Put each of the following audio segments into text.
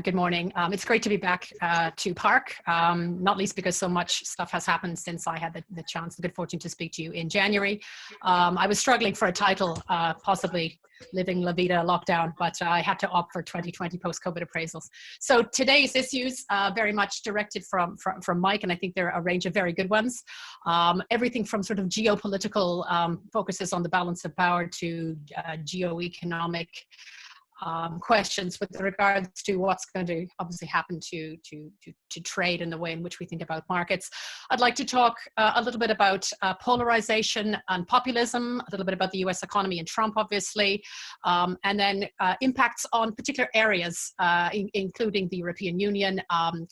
Good morning. It's great to be back to PARC, not least because so much stuff has happened since I had the good fortune to speak to you in January. I was struggling for a title, possibly Living La Vida Lockdown, but I had to opt for 2020 post-COVID appraisals. So today's issues very much directed from Mike, and I think there are a range of very good ones. Everything from sort of geopolitical focuses on the balance of power to geoeconomic questions with regards to what's going to obviously happen to trade and the way in which we think about markets. I'd like to talk a little bit about polarization and populism, a little bit about the US economy and Trump, obviously, and then impacts on particular areas, including the European Union,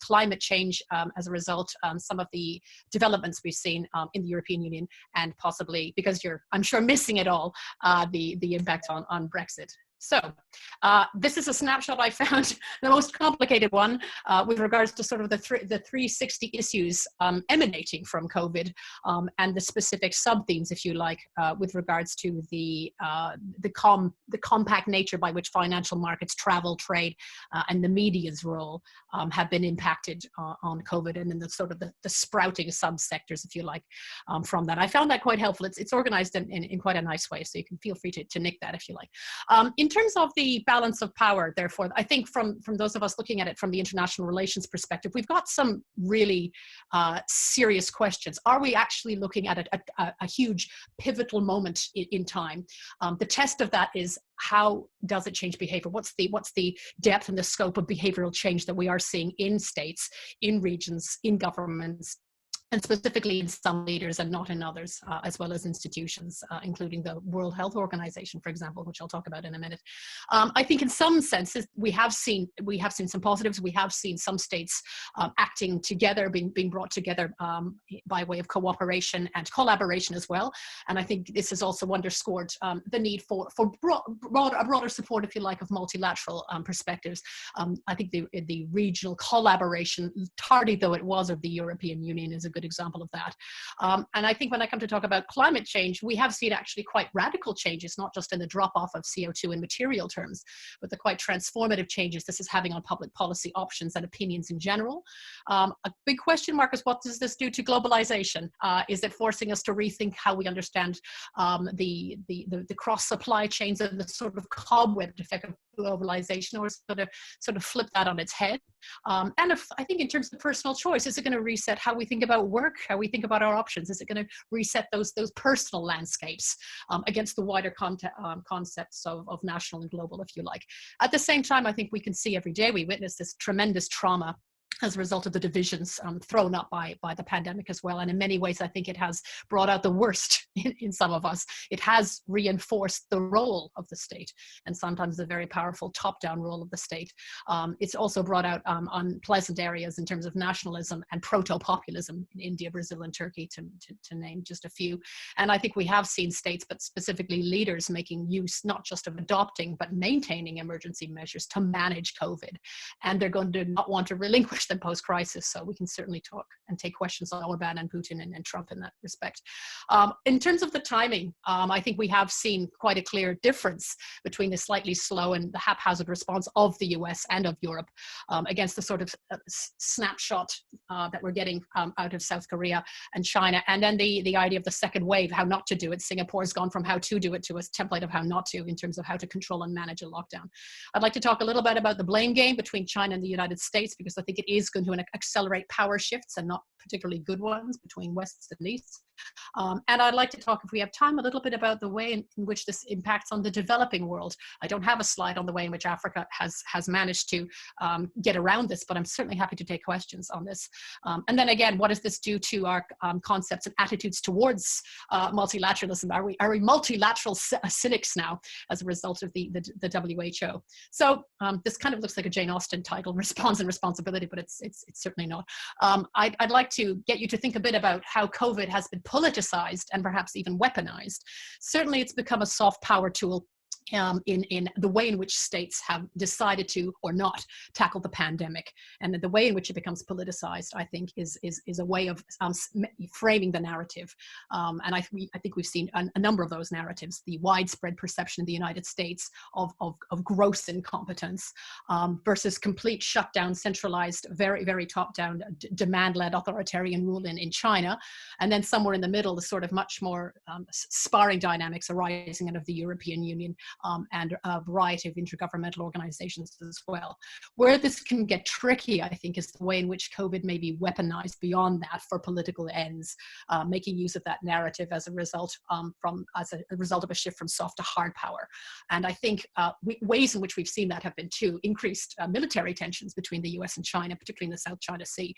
climate change as a result, some of the developments we've seen in the European Union, and possibly, because you're, I'm sure, missing it all, the impact on Brexit. So this is a snapshot I found, the most complicated one with regards to sort of the 360 issues emanating from COVID and the specific sub-themes, if you like, with regards to the compact nature by which financial markets travel, trade, and the media's role have been impacted on COVID, and then the sort of the sprouting subsectors, if you like, from that. I found that quite helpful. It's organized in quite a nice way, so you can feel free to nick that if you like. In terms of the balance of power, therefore, I think from those of us looking at it from the international relations perspective, we've got some really serious questions. Are we actually looking at a huge pivotal moment in time? The test of that is, how does it change behavior? What's the depth and the scope of behavioral change that we are seeing in states, in regions, in governments, and specifically in some leaders and not in others, as well as institutions, including the World Health Organization, for example, which I'll talk about in a minute. I think in some senses, we have seen some positives. We have seen some states acting together, being brought together by way of cooperation and collaboration as well. And I think this has also underscored the need for a broader support, if you like, of multilateral perspectives. I think the regional collaboration, tardy though it was, of the European Union is a good example of that. And I think when I come to talk about climate change, we have seen actually quite radical changes, not just in the drop-off of CO2 in material terms, but the quite transformative changes this is having on public policy options and opinions in general. A big question mark is, what does this do to globalization? Is it forcing us to rethink how we understand the cross-supply chains and the sort of cobweb effect of globalization, or sort of flip that on its head? And I think in terms of personal choice, is it going to reset how we think about work, how we think about our options? Is it going to reset those personal landscapes against the wider concepts of national and global, if you like? At the same time, I think we can see every day, we witness this tremendous trauma as a result of the divisions thrown up by the pandemic as well. And in many ways, I think it has brought out the worst in some of us. It has reinforced the role of the state, and sometimes the very powerful top-down role of the state. It's also brought out unpleasant areas in terms of nationalism and proto-populism in India, Brazil, and Turkey, to name just a few. And I think we have seen states, but specifically leaders, making use not just of adopting, but maintaining emergency measures to manage COVID. And they're going to not want to relinquish them post-crisis. So we can certainly talk and take questions on Orban and Putin and Trump in that respect. In terms of the timing, I think we have seen quite a clear difference between the slightly slow and the haphazard response of the US and of Europe against the sort of snapshot that we're getting out of South Korea and China. And then the idea of the second wave, how not to do it. Singapore's gone from how to do it to a template of how not to, in terms of how to control and manage a lockdown. I'd like to talk a little bit about the blame game between China and the United States, because I think it is going to accelerate power shifts, and not particularly good ones, between West and East. And I'd like to talk, if we have time, a little bit about the way in which this impacts on the developing world. I don't have a slide on the way in which Africa has managed to get around this, but I'm certainly happy to take questions on this. And then again, what does this do to our concepts and attitudes towards multilateralism? Are we multilateral cynics now as a result of the WHO? So this kind of looks like a Jane Austen title, Response and Responsibility, but it's certainly not. I'd like to get you to think a bit about how COVID has been politicized and perhaps even weaponized. Certainly it's become a soft power tool in the way in which states have decided to or not tackle the pandemic, and the way in which it becomes politicized, I think, is a way of framing the narrative. And I think we've seen a number of those narratives: the widespread perception in the United States of gross incompetence versus complete shutdown, centralized, very, very top-down, demand-led authoritarian rule in China, and then somewhere in the middle, the sort of much more sparring dynamics arising out of the European Union. And a variety of intergovernmental organizations as well. Where this can get tricky, I think, is the way in which COVID may be weaponized beyond that for political ends, making use of that narrative as a result as a result of a shift from soft to hard power. And I think ways in which we've seen that have been two: increased military tensions between the US and China, particularly in the South China Sea,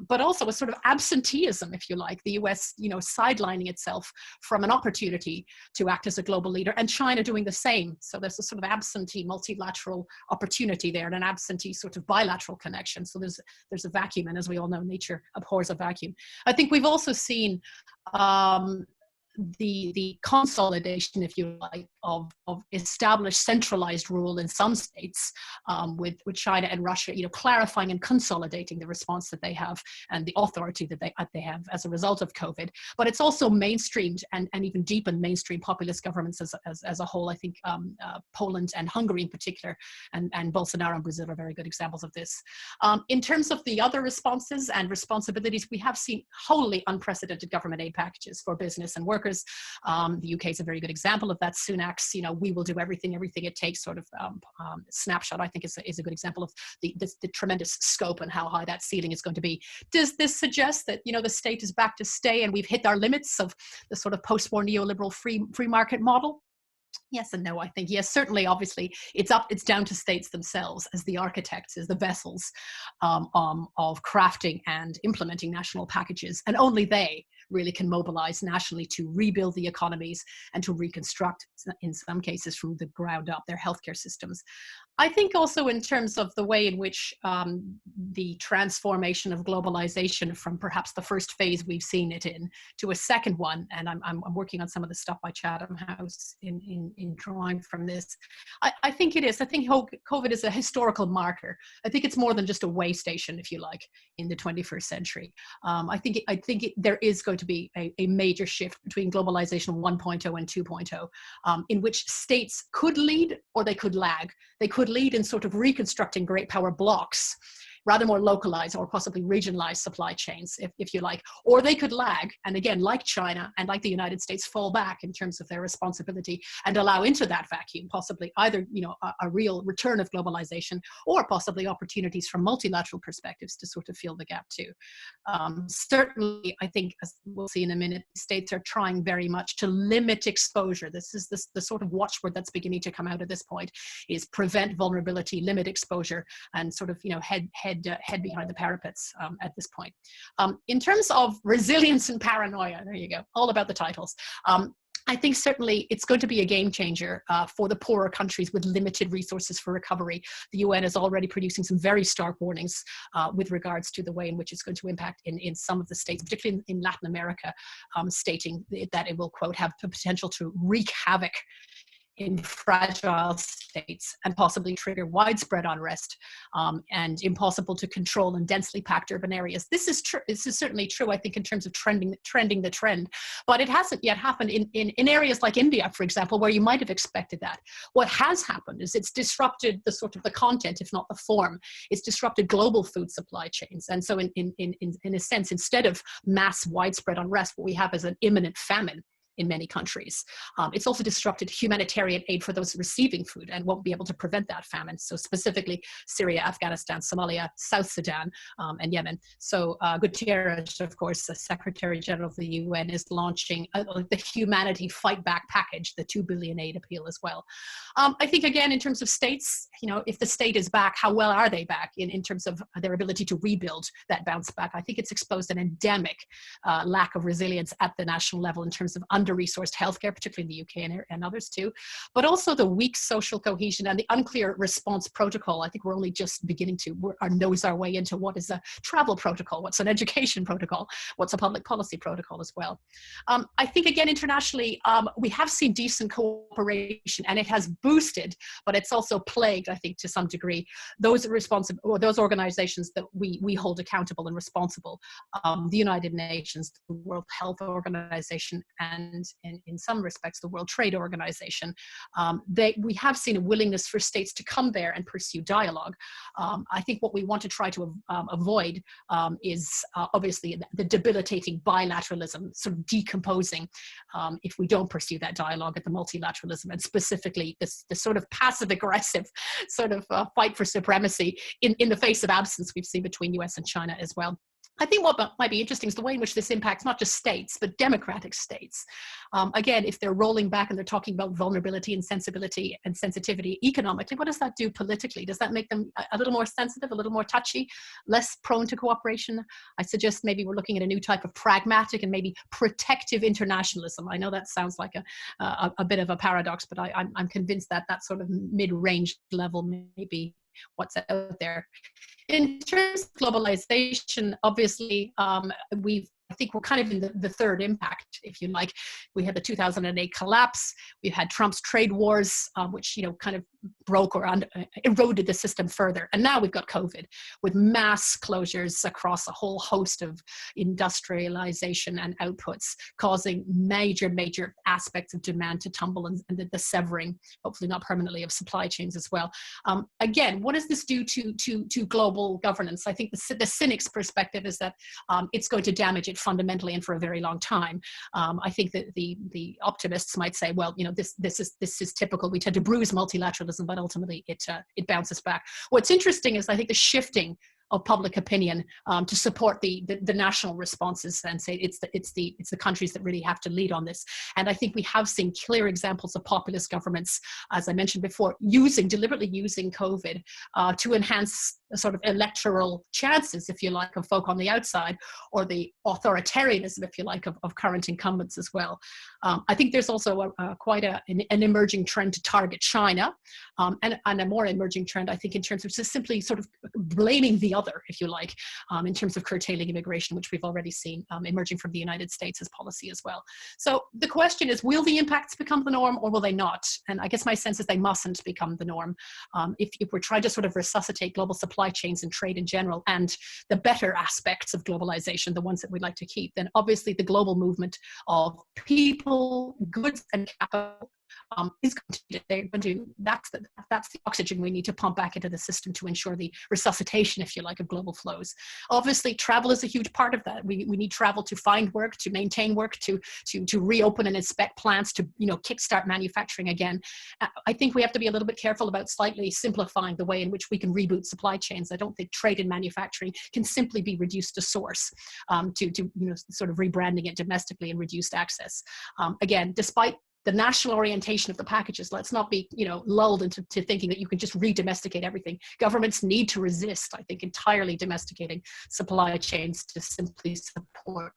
but also a sort of absenteeism, if you like, the US, sidelining itself from an opportunity to act as a global leader, and China doing the same. So there's a sort of absentee multilateral opportunity there, and an absentee sort of bilateral connection. So there's a vacuum, and as we all know, nature abhors a vacuum. I think we've also seen the consolidation, if you like, of established centralized rule in some states, with China and Russia, clarifying and consolidating the response that they have and the authority that they have as a result of COVID. But it's also mainstreamed and even deepened mainstream populist governments as a whole. I think Poland and Hungary in particular, and Bolsonaro and Brazil are very good examples of this. In terms of the other responses and responsibilities, we have seen wholly unprecedented government aid packages for business and workers. The UK is a very good example of that. Sunak's, we will do everything it takes sort of snapshot, I think, is a good example of the tremendous scope and how high that ceiling is going to be. Does this suggest that, the state is back to stay and we've hit our limits of the sort of post-war neoliberal free market model? Yes and no, I think. Yes, certainly, obviously, it's down to states themselves as the architects, as the vessels of crafting and implementing national packages. And only they really can mobilize nationally to rebuild the economies and to reconstruct, in some cases, from the ground up, their healthcare systems. I think also in terms of the way in which the transformation of globalization from perhaps the first phase we've seen it in to a second one, and I'm working on some of the stuff by Chatham House in drawing from this. I think it is. I think COVID is a historical marker. I think it's more than just a way station, if you like, in the 21st century. I think there is going to be a major shift between globalization 1.0 and 2.0, in which states could lead or they could lag. They could lead in sort of reconstructing great power blocks, rather more localized or possibly regionalized supply chains, if you like. Or they could lag, and again, like China and like the United States, fall back in terms of their responsibility and allow into that vacuum, possibly either a real return of globalization or possibly opportunities from multilateral perspectives to sort of fill the gap too. Certainly, I think, as we'll see in a minute, states are trying very much to limit exposure. This is the sort of watchword that's beginning to come out at this point, is prevent vulnerability, limit exposure, and sort of head behind the parapets at this point. In terms of resilience and paranoia, there you go, all about the titles. I think certainly it's going to be a game changer for the poorer countries with limited resources for recovery. The UN is already producing some very stark warnings with regards to the way in which it's going to impact in some of the states, particularly in Latin America, stating that it will, quote, have the potential to wreak havoc in fragile states and possibly trigger widespread unrest and impossible to control in densely packed urban areas. This is true. This is certainly true, I think, in terms of trending the trend, but it hasn't yet happened in areas like India, for example, where you might have expected that. What has happened is it's disrupted the sort of the content, if not the form. It's disrupted global food supply chains. And so in a sense, instead of mass widespread unrest, what we have is an imminent famine in many countries. It's also disrupted humanitarian aid for those receiving food and won't be able to prevent that famine. So specifically Syria, Afghanistan, Somalia, South Sudan, and Yemen. So Guterres, of course, the Secretary General of the UN, is launching the Humanity Fight Back package, the 2 billion aid appeal as well. I think, again, in terms of states, if the state is back, how well are they back in terms of their ability to rebuild that bounce back? I think it's exposed an endemic lack of resilience at the national level in terms of under under-resourced healthcare, particularly in the UK and others too, but also the weak social cohesion and the unclear response protocol. I think we're only just beginning to nose our way into what is a travel protocol, what's an education protocol, what's a public policy protocol as well. I think, again, internationally, we have seen decent cooperation, and it has boosted, but it's also plagued, I think, to some degree, those organizations that we hold accountable and responsible. The United Nations, the World Health Organization, and in some respects, the World Trade Organization. We have seen a willingness for states to come there and pursue dialogue. I think what we want to try to avoid is obviously the debilitating bilateralism, sort of decomposing if we don't pursue that dialogue at the multilateralism, and specifically this sort of passive-aggressive sort of fight for supremacy in the face of absence we've seen between US and China as well. I think what might be interesting is the way in which this impacts not just states, but democratic states. Again, if they're rolling back and they're talking about vulnerability and sensibility and sensitivity economically, what does that do politically? Does that make them a little more sensitive, a little more touchy, less prone to cooperation? I suggest maybe we're looking at a new type of pragmatic and maybe protective internationalism. I know that sounds like a bit of a paradox, but I'm convinced that that sort of mid-range level may be what's out there. In terms of globalization, obviously, I think we're kind of in the third impact, if you like. We had the 2008 collapse. We've had Trump's trade wars, which, kind of broke or eroded the system further. And now we've got COVID with mass closures across a whole host of industrialization and outputs, causing major aspects of demand to tumble, and the severing, hopefully not permanently, of supply chains as well. Again, what does this do to global governance? I think the cynic's perspective is that it's going to damage it fundamentally and for a very long time. I think that the optimists might say, well, this is typical. We tend to bruise multilateralism, but ultimately it bounces back. What's interesting is, I think, the shifting of public opinion to support the national responses and say it's the countries that really have to lead on this. And I think we have seen clear examples of populist governments, as I mentioned before, deliberately using COVID to enhance the sort of electoral chances, if you like, of folk on the outside, or the authoritarianism, if you like, of current incumbents as well. I think there's also quite an emerging trend to target China, and a more emerging trend, I think, in terms of just simply sort of blaming the other, if you like, in terms of curtailing immigration, which we've already seen emerging from the United States as policy as well. So the question is, will the impacts become the norm, or will they not? And I guess my sense is they mustn't become the norm. If we're trying to sort of resuscitate global supply chains and trade in general, and the better aspects of globalization, the ones that we'd like to keep, then obviously the global movement of people, goods, and capital is going to that's the oxygen we need to pump back into the system to ensure the resuscitation, if you like, of global flows. Obviously, travel is a huge part of that. We need travel to find work, to maintain work, to reopen and inspect plants, to kickstart manufacturing again. I think we have to be a little bit careful about slightly simplifying the way in which we can reboot supply chains. I don't think trade and manufacturing can simply be reduced to source, to sort of rebranding it domestically and reduced access. Again, despite the national orientation of the packages, let's not be, lulled into thinking that you can just re-domesticate everything. Governments need to resist, I think, entirely domesticating supply chains to simply support,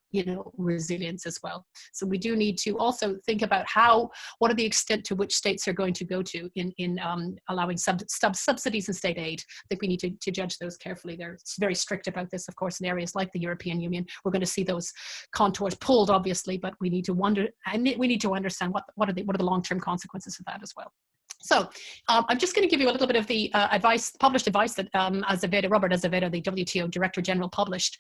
resilience as well. So we do need to also think about what are the extent to which states are going to go to in allowing subsidies and state aid. I think we need to judge those carefully. They're very strict about this, of course, in areas like the European Union. We're going to see those contours pulled, obviously, but we need to understand what are the long-term consequences of that as well. So I'm just going to give you a little bit of the published advice that Robert Azevedo, the WTO Director General, published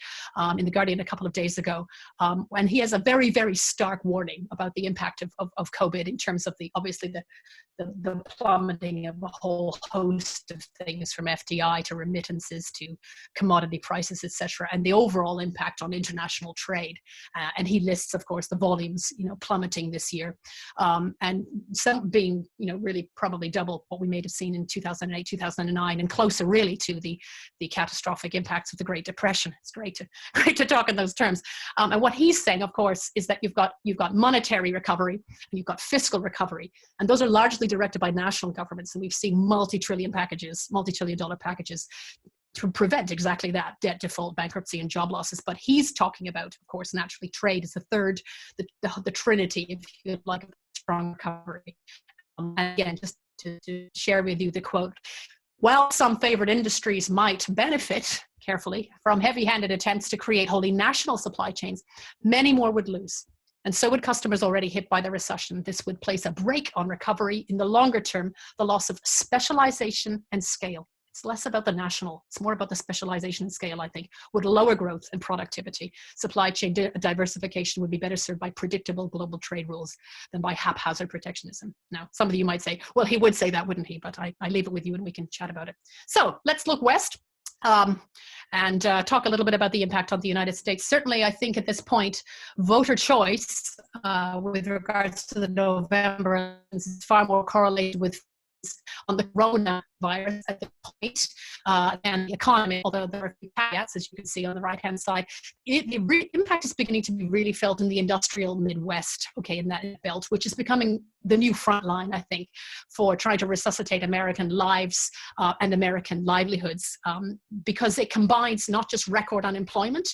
in The Guardian a couple of days ago. And he has a very, very stark warning about the impact of COVID in terms of the plummeting of a whole host of things, from FDI to remittances to commodity prices, etc., and the overall impact on international trade. And he lists, of course, the volumes, plummeting this year, and some being, really probably double what we may have seen in 2008, 2009, and closer really to the catastrophic impacts of the Great Depression. It's great to talk in those terms. And what he's saying, of course, is that you've got monetary recovery and you've got fiscal recovery, and those are largely directed by national governments. And we've seen multi-trillion dollar packages to prevent exactly that, debt default, bankruptcy, and job losses. But he's talking about, of course, naturally trade is the third, the trinity, if you like, strong recovery. And again, just to share with you the quote, while some favored industries might benefit, carefully, from heavy-handed attempts to create wholly national supply chains, many more would lose. And so would customers already hit by the recession. This would place a brake on recovery. In the longer term, the loss of specialization and scale. It's less about the national, it's more about the specialization and scale, I think, would lower growth and productivity. Supply chain diversification would be better served by predictable global trade rules than by haphazard protectionism. Now, some of you might say, well, he would say that, wouldn't he? But I leave it with you and we can chat about it. So let's look west. And talk a little bit about the impact on the United States. Certainly, I think at this point, voter choice with regards to the November is far more correlated with on the coronavirus at the point and the economy, although there are a few caveats, as you can see on the right-hand side. The impact is beginning to be really felt in the industrial Midwest, okay, in that belt, which is becoming the new front line, I think, for trying to resuscitate American lives and American livelihoods, because it combines not just record unemployment,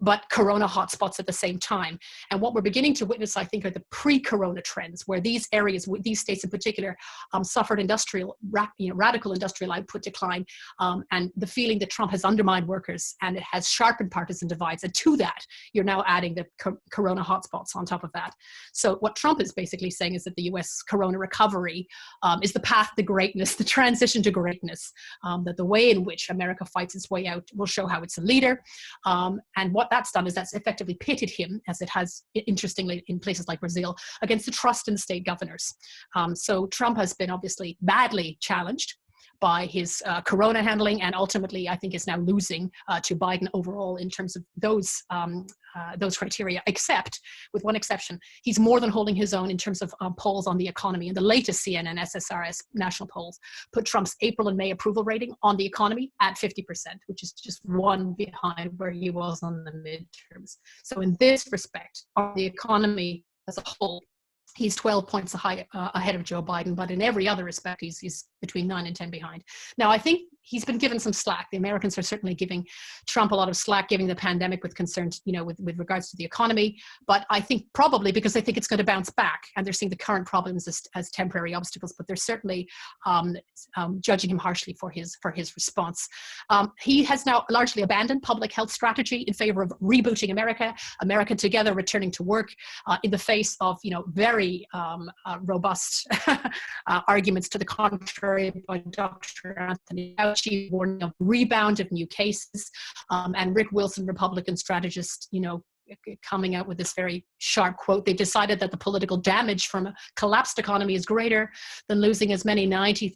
but corona hotspots at the same time. And what we're beginning to witness, I think, are the pre-corona trends, where these areas, these states in particular, suffered radical industrial output decline, and the feeling that Trump has undermined workers and it has sharpened partisan divides. And to that, you're now adding the corona hotspots on top of that. So what Trump is basically saying is that the US corona recovery is the path to greatness, the transition to greatness, that the way in which America fights its way out will show how it's a leader. And what that's done is that's effectively pitted him, as it has, interestingly, in places like Brazil, against the trust in state governors. So Trump has been obviously badly challenged by his corona handling, and ultimately, I think, is now losing to Biden overall in terms of those criteria, except, with one exception, he's more than holding his own in terms of polls on the economy. And the latest CNN SSRS national polls put Trump's April and May approval rating on the economy at 50%, which is just one behind where he was on the midterms. So in this respect, on the economy as a whole, he's 12 points ahead of Joe Biden, but in every other respect, he's between 9 and 10 behind. Now, I think he's been given some slack. The Americans are certainly giving Trump a lot of slack, giving the pandemic with concerns, with regards to the economy. But I think probably because they think it's going to bounce back, and they're seeing the current problems as temporary obstacles. But they're certainly judging him harshly for his response. He has now largely abandoned public health strategy in favor of rebooting America, America Together, returning to work in the face of very robust arguments to the contrary by Dr. Anthony Fauci, warning of rebound of new cases, and Rick Wilson, Republican strategist, coming out with this very sharp quote. They've decided that the political damage from a collapsed economy is greater than losing as many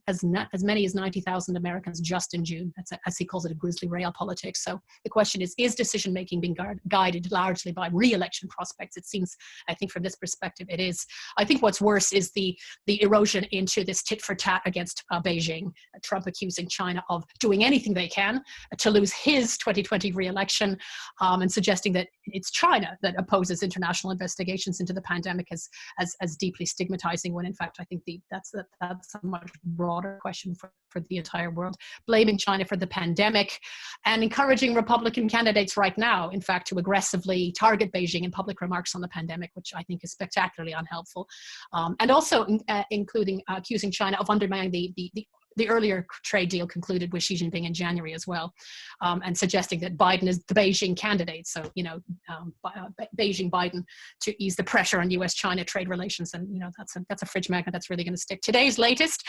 as 90,000 Americans just in June. That's as he calls it, a grisly rail politics. So the question is decision-making being guided largely by re-election prospects? It seems, I think from this perspective, it is. I think what's worse is the erosion into this tit for tat against Beijing, Trump accusing China of doing anything they can to lose his 2020 re-election, and suggesting that it's China that opposes international investigations into the pandemic as deeply stigmatizing, when in fact I think that's a much broader question for the entire world. Blaming China for the pandemic and encouraging Republican candidates right now, in fact, to aggressively target Beijing in public remarks on the pandemic, which I think is spectacularly unhelpful. And also including accusing China of undermining the earlier trade deal concluded with Xi Jinping in January as well, and suggesting that Biden is the Beijing candidate. So, Beijing Biden to ease the pressure on U.S.-China trade relations. And, that's a fridge magnet that's really going to stick. Today's latest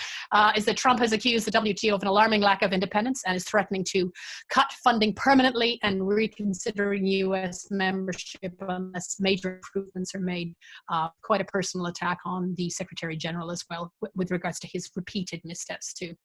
is that Trump has accused the WTO of an alarming lack of independence and is threatening to cut funding permanently and reconsidering U.S. membership unless major improvements are made. Quite a personal attack on the Secretary General as well, with regards to his repeated missteps too.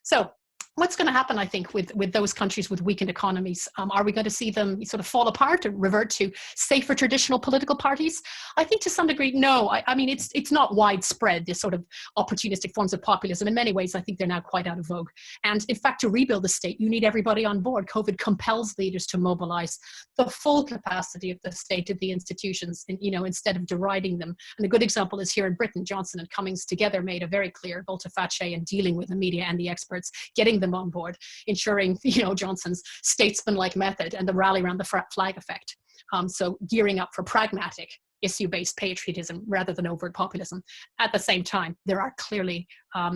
So what's going to happen, I think, with those countries with weakened economies? Are we going to see them sort of fall apart or revert to safer traditional political parties? I think to some degree, no. I mean, it's not widespread, this sort of opportunistic forms of populism. In many ways, I think they're now quite out of vogue. And in fact, to rebuild the state, you need everybody on board. COVID compels leaders to mobilize the full capacity of the state, of the institutions, and, instead of deriding them. And a good example is here in Britain. Johnson and Cummings together made a very clear volte face in dealing with the media and the experts, getting them them on board, ensuring, you know, Johnson's statesman-like method and the rally around the flag effect. So gearing up for pragmatic, issue-based patriotism rather than overt populism. At the same time, there are clearly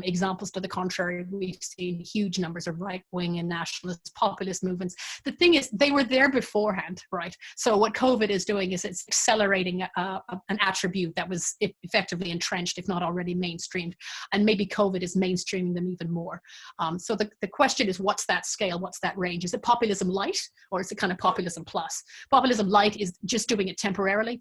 examples to the contrary. We've seen huge numbers of right-wing and nationalist populist movements. The thing is, they were there beforehand, right? So what COVID is doing is it's accelerating an attribute that was effectively entrenched, if not already mainstreamed. And maybe COVID is mainstreaming them even more. So the question is, what's that scale? What's that range? Is it populism light, or is it kind of populism plus? Populism light is just doing it temporarily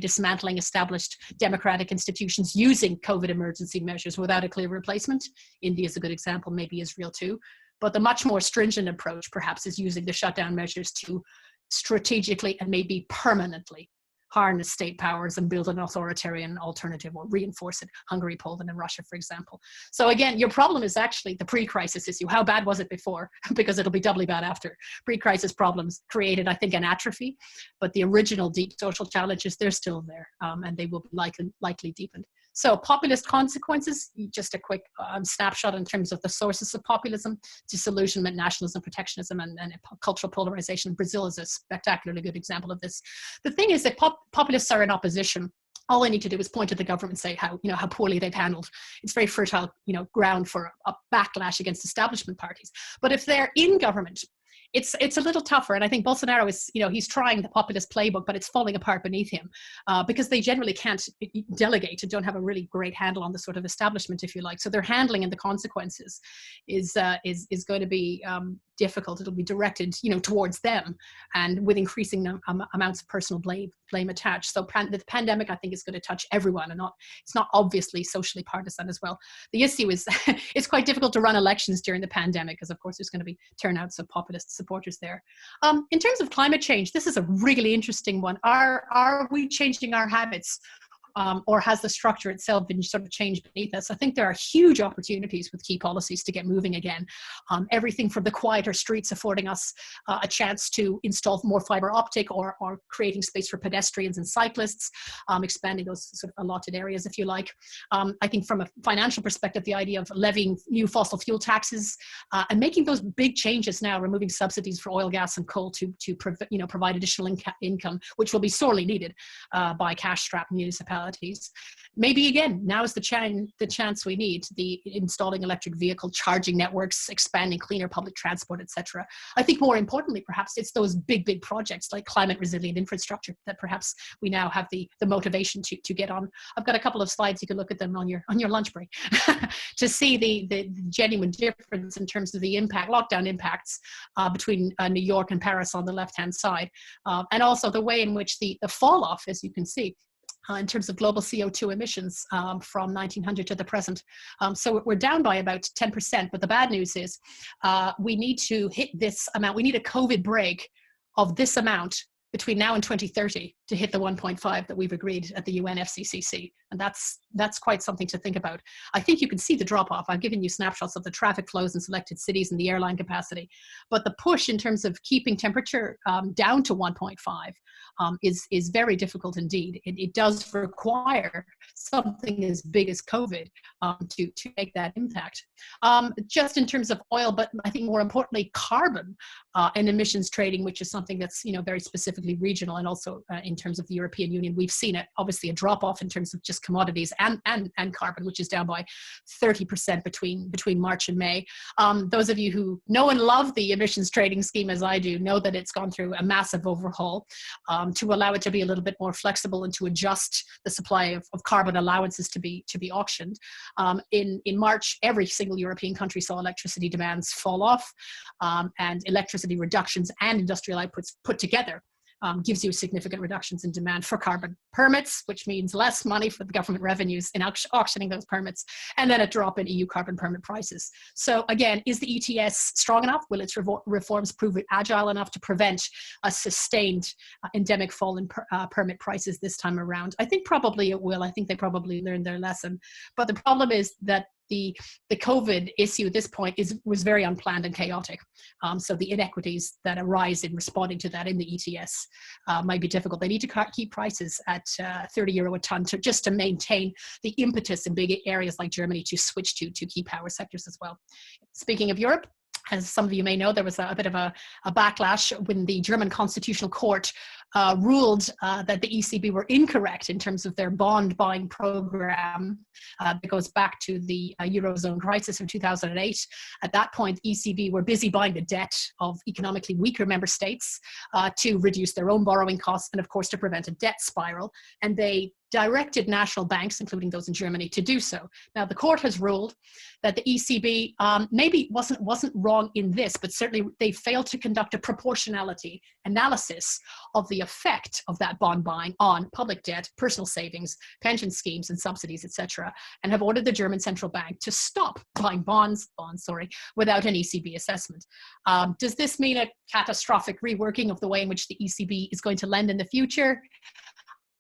dismantling established democratic institutions using COVID emergency measures without a clear replacement. India is a good example, maybe Israel too. But the much more stringent approach perhaps is using the shutdown measures to strategically and maybe permanently harness state powers and build an authoritarian alternative or reinforce it. Hungary, Poland, and Russia, for example. So again, your problem is actually the pre-crisis issue. How bad was it before? Because it'll be doubly bad after. Pre-crisis problems created, I think, an atrophy, but the original deep social challenges, they're still there, and they will be likely deepened. So populist consequences, just a quick snapshot in terms of the sources of populism: disillusionment, nationalism, protectionism, and cultural polarization. Brazil is a spectacularly good example of this. The thing is that populists are in opposition. All they need to do is point to the government and say how poorly they've handled. It's very fertile, ground for a backlash against establishment parties. But if they're in government, it's a little tougher. And I think Bolsonaro is, he's trying the populist playbook, but it's falling apart beneath him because they generally can't delegate and don't have a really great handle on the sort of establishment, if you like. So their handling and the consequences is going to be difficult. It'll be directed, towards them, and with increasing amounts of personal blame attached. So the pandemic, I think, is going to touch everyone, and it's not obviously socially partisan as well. The issue is it's quite difficult to run elections during the pandemic because, of course, there's going to be turnouts of populist supporters there. In terms of climate change, this is a really interesting one. Are we changing our habits? Or has the structure itself been sort of changed beneath us? I think there are huge opportunities with key policies to get moving again. Everything from the quieter streets affording us a chance to install more fiber optic or creating space for pedestrians and cyclists, expanding those sort of allotted areas, if you like. I think from a financial perspective, the idea of levying new fossil fuel taxes and making those big changes now, removing subsidies for oil, gas, and coal to provide additional income, which will be sorely needed by cash-strapped municipalities. Maybe again, now is the chance we need, the installing electric vehicle charging networks, expanding cleaner public transport, etc. I think more importantly, perhaps it's those big projects like climate resilient infrastructure that perhaps we now have the motivation to get on. I've got a couple of slides. You can look at them on your lunch break to see the genuine difference in terms of the lockdown impacts between New York and Paris on the left-hand side, and also the way in which the fall off, as you can see, in terms of global CO2 emissions from 1900 to the present. So we're down by about 10%, but the bad news is we need to hit this amount. We need a COVID break of this amount between now and 2030 to hit the 1.5 that we've agreed at the UNFCCC. And that's quite something to think about. I think you can see the drop off. I've given you snapshots of the traffic flows in selected cities and the airline capacity. But the push in terms of keeping temperature down to 1.5 is very difficult indeed. It does require something as big as COVID to make that impact. Just in terms of oil, but I think more importantly, carbon and emissions trading, which is something that's very specifically regional, and also in terms of the European Union, we've seen obviously a drop off in terms of just commodities and carbon, which is down by 30% between March and May. Those of you who know and love the emissions trading scheme as I do know that it's gone through a massive overhaul to allow it to be a little bit more flexible and to adjust the supply of carbon allowances to be auctioned. In March, every single European country saw electricity demands fall off, and electricity reductions and industrial outputs put together gives you significant reductions in demand for carbon permits, which means less money for the government revenues in auctioning those permits, and then a drop in EU carbon permit prices. So again, is the ETS strong enough? Will its reforms prove it agile enough to prevent a sustained endemic fall in permit prices this time around? I think probably it will. I think they probably learned their lesson. But the problem is that the COVID issue at this point was very unplanned and chaotic. So the inequities that arise in responding to that in the ETS might be difficult. They need to keep prices at €30 a ton just to maintain the impetus in big areas like Germany to switch to key power sectors as well. Speaking of Europe, As some of you may know, there was a bit of a backlash when the German Constitutional Court ruled that the ECB were incorrect in terms of their bond buying program. That goes back to the Eurozone crisis in 2008. At that point, ECB were busy buying the debt of economically weaker member states to reduce their own borrowing costs and, of course, to prevent a debt spiral. And they directed national banks, including those in Germany, to do so. Now, the court has ruled that the ECB maybe wasn't wrong in this, but certainly they failed to conduct a proportionality analysis of the effect of that bond buying on public debt, personal savings, pension schemes, and subsidies, etc., and have ordered the German central bank to stop buying bonds, without an ECB assessment. Does this mean a catastrophic reworking of the way in which the ECB is going to lend in the future?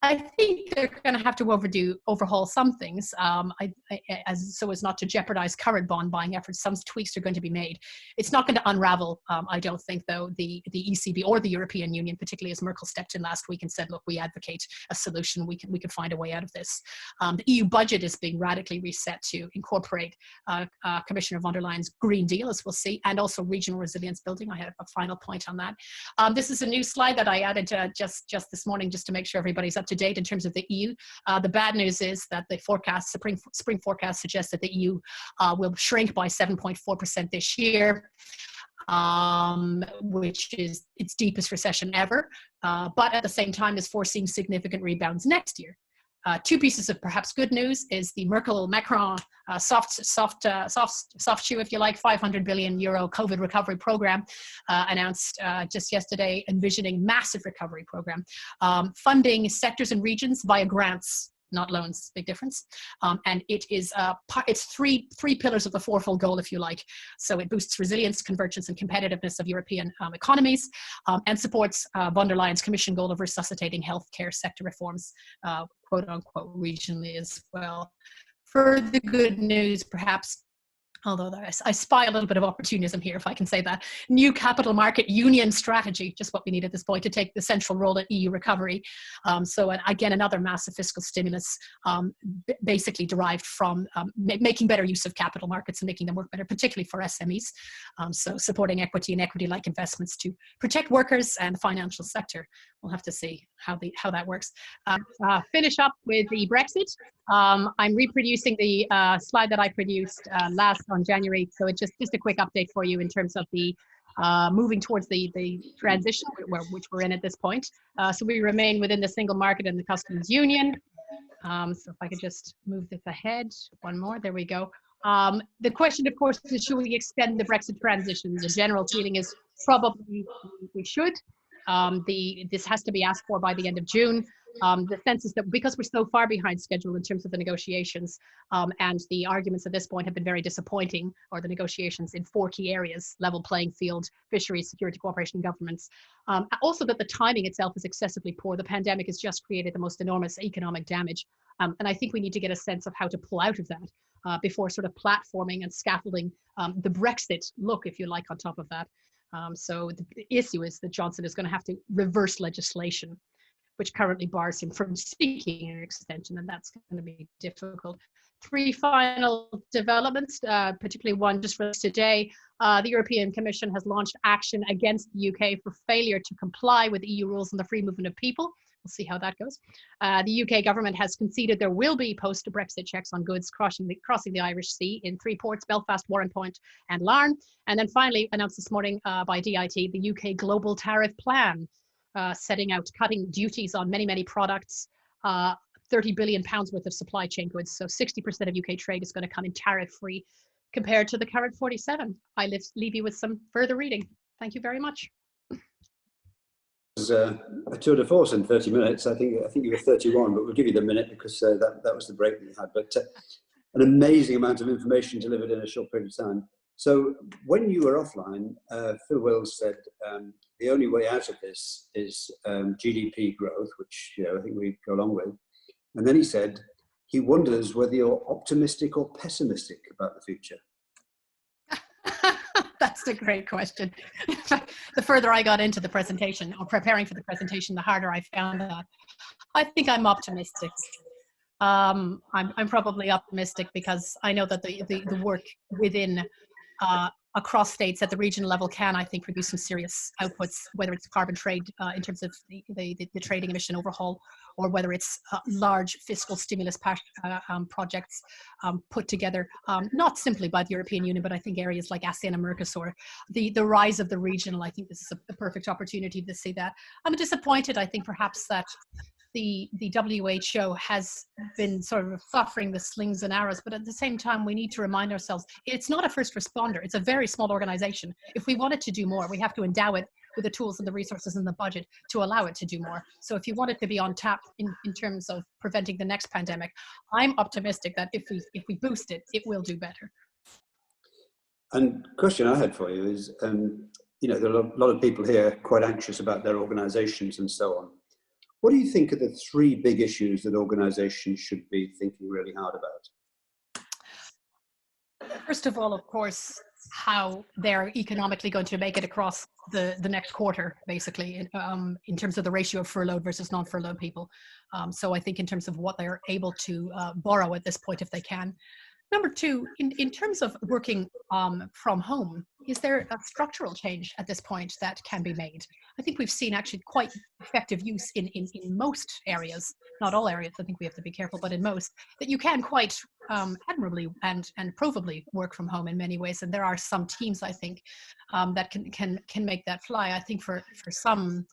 I think they're going to have to overhaul some things, so as not to jeopardize current bond buying efforts. Some tweaks are going to be made. It's not going to unravel, I don't think, though, the ECB or the European Union, particularly as Merkel stepped in last week and said, look, we advocate a solution. We can find a way out of this. The EU budget is being radically reset to incorporate Commissioner von der Leyen's Green Deal, as we'll see, and also regional resilience building. I have a final point on that. This is a new slide that I added just this morning, just to make sure everybody's up to date in terms of the EU. The bad news is that the spring forecast suggests that the EU will shrink by 7.4% this year, which is its deepest recession ever, but at the same time is foreseeing significant rebounds next year. Two pieces of perhaps good news is the Merkel-Macron soft shoe, if you like, 500 billion euro COVID recovery program announced just yesterday, envisioning massive recovery program, funding sectors and regions via grants, not loans, big difference. And it is it's three pillars of the fourfold goal, if you like. So it boosts resilience, convergence, and competitiveness of European economies, and supports von der Leyen's Commission goal of resuscitating healthcare sector reforms, quote unquote, regionally as well. For the good news, perhaps, although I spy a little bit of opportunism here, if I can say that, new capital market union strategy, just what we need at this point to take the central role in EU recovery. So again, another massive fiscal stimulus basically derived from making better use of capital markets and making them work better, particularly for SMEs. So supporting equity and equity-like investments to protect workers and the financial sector. We'll have to see how that works. Finish up with the Brexit. I'm reproducing the slide that I produced last on January. So it's just a quick update for you in terms of the moving towards the transition, which we're in at this point. So we remain within the single market and the customs union. So if I could just move this ahead, one more, there we go. The question, of course, is should we extend the Brexit transition? The general feeling is probably we should. This has to be asked for by the end of June. The sense is that because we're so far behind schedule in terms of the negotiations, and the arguments at this point have been very disappointing, or the negotiations in 4 key areas: level playing field, fisheries, security, cooperation, and governments. Also that the timing itself is excessively poor. The pandemic has just created the most enormous economic damage. And I think we need to get a sense of how to pull out of that before sort of platforming and scaffolding the Brexit look, if you like, on top of that. So the issue is that Johnson is going to have to reverse legislation, which currently bars him from seeking an extension, and that's going to be difficult. 3 final developments, particularly one just released today. The European Commission has launched action against the UK for failure to comply with EU rules on the free movement of people. We'll see how that goes. The UK government has conceded there will be post-Brexit checks on goods crossing the Irish Sea in 3 ports: Belfast, Warrenpoint, and Larne. And then finally announced this morning by DIT, the UK Global Tariff Plan, setting out cutting duties on many products, 30 billion pounds worth of supply chain goods. So 60% of UK trade is going to come in tariff-free compared to the current 47. I leave you with some further reading. Thank you very much. Was a tour de force in 30 minutes. I think you were 31, but we'll give you the minute because that was the break that you had. But an amazing amount of information delivered in a short period of time. So when you were offline, Phil Wills said the only way out of this is GDP growth, which I think we go along with. And then he said he wonders whether you're optimistic or pessimistic about the future. That's a great question. The further I got into the presentation, or preparing for the presentation, the harder I found that. I think I'm optimistic. I'm probably optimistic because I know that the work within across states at the regional level can, I think, produce some serious outputs, whether it's carbon trade in terms of the trading emission overhaul, or whether it's large fiscal stimulus projects put together, not simply by the European Union, but I think areas like ASEAN and Mercosur. The rise of the regional, I think this is a perfect opportunity to see that. I'm disappointed, I think, perhaps that the WHO has been sort of suffering the slings and arrows, but at the same time, we need to remind ourselves, it's not a first responder. It's a very small organization. If we want it to do more, we have to endow it with the tools and the resources and the budget to allow it to do more. So if you want it to be on tap in terms of preventing the next pandemic, I'm optimistic that if we boost it, it will do better. And question I had for you is, you know, there are a lot of people here quite anxious about their organizations and so on. What do you think are the three big issues that organizations should be thinking really hard about? First of all, of course, how they're economically going to make it across the next quarter, basically, in terms of the ratio of furloughed versus non-furloughed people. So I think in terms of what they're able to borrow at this point, if they can. Number two, in terms of working from home, is there a structural change at this point that can be made? I think we've seen actually quite effective use in most areas, not all areas, I think we have to be careful, but in most, that you can quite admirably and provably work from home in many ways. And there are some teams, I think, that can make that fly. I think for some,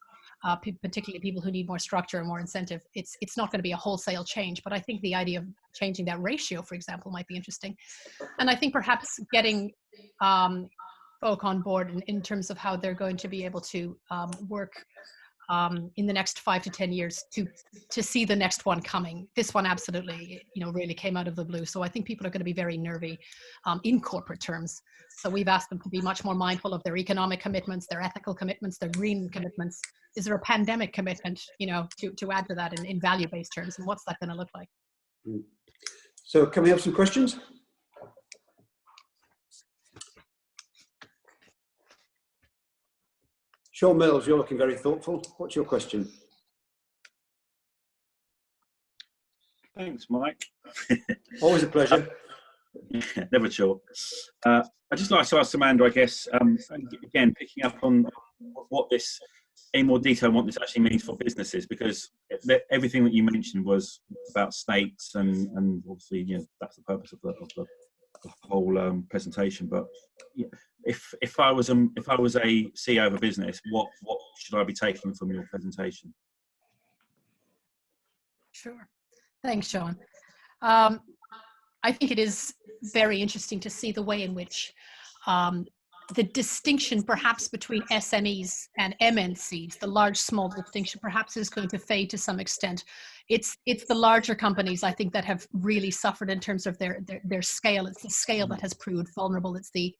particularly people who need more structure and more incentive, it's not going to be a wholesale change, but I think the idea of changing that ratio, for example, might be interesting. And I think perhaps getting folk on board in terms of how they're going to be able to work in the next 5 to 10 years to see the next one coming. This one absolutely, you know, really came out of the blue. So I think people are going to be very nervy in corporate terms. So we've asked them to be much more mindful of their economic commitments, their ethical commitments, their green commitments. Is there a pandemic commitment, you know, to add to that in value-based terms? And what's that going to look like? So can we have some questions? Sean Mills, you're looking very thoughtful. What's your question? Thanks, Mike. Always a pleasure. Never sure. I'd just like to ask Amanda, I guess, again, picking up on what this, in more detail, what this actually means for businesses, because everything that you mentioned was about states, and obviously, you know, that's the purpose of the whole presentation. But if I was a CEO of a business, what should I be taking from your presentation? Sure. Thanks, Sean. I think it is very interesting to see the way in which the distinction perhaps between SMEs and MNCs, the large-small distinction, perhaps is going to fade to some extent. It's the larger companies, I think, that have really suffered in terms of their scale. It's the scale that has proved vulnerable. It's the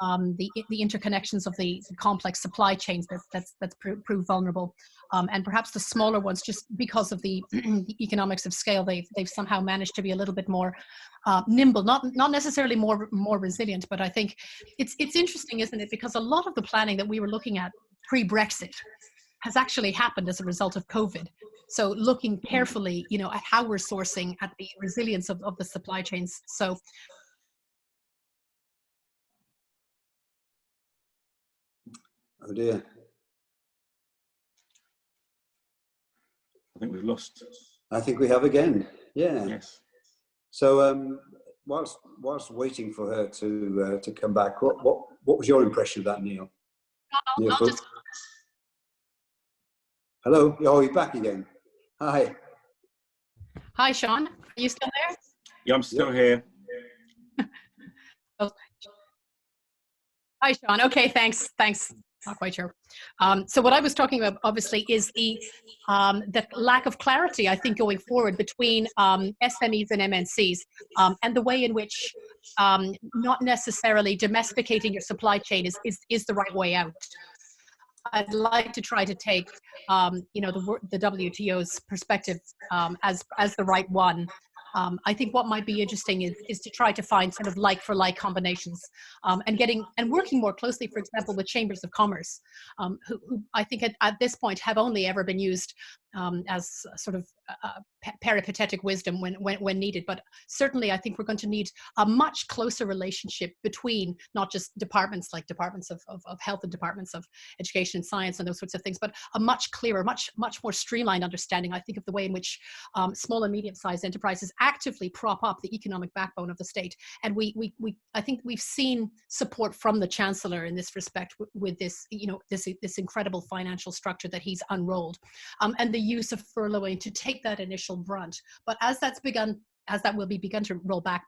interconnections of the complex supply chains that's proved vulnerable, and perhaps the smaller ones, just because of the economics of scale, they've somehow managed to be a little bit more nimble, not necessarily more resilient. But I think it's interesting, isn't it? Because a lot of the planning that we were looking at pre-Brexit has actually happened as a result of COVID. So looking carefully, you know, at how we're sourcing, at the resilience of the supply chains. So Oh dear. I think we've lost. I think we have again. Yeah. Yes. So whilst waiting for her to come back, what was your impression of that, Neil? Neil Cook? Hello. Oh, you're back again. Hi. Hi, Sean. Are you still there? Yeah, I'm still here. Oh. Hi, Sean. Okay, thanks. Not quite sure. So what I was talking about, obviously, is the lack of clarity, I think, going forward between SMEs and MNCs, and the way in which not necessarily domesticating your supply chain is the right way out. I'd like to try to take, you know, the WTO's perspective as the right one. I think what might be interesting is to try to find sort of like-for-like combinations, and working more closely, for example, with chambers of commerce, who I think at this point have only ever been used as sort of peripatetic wisdom when needed. But certainly, I think we're going to need a much closer relationship between not just departments like departments of health and departments of education and science and those sorts of things, but a much clearer, much more streamlined understanding, I think, of the way in which small and medium-sized enterprises actively prop up the economic backbone of the state. And I think we've seen support from the Chancellor in this respect with this, this incredible financial structure that he's unrolled, and the use of furloughing to take that initial brunt. But as that will be begun to roll back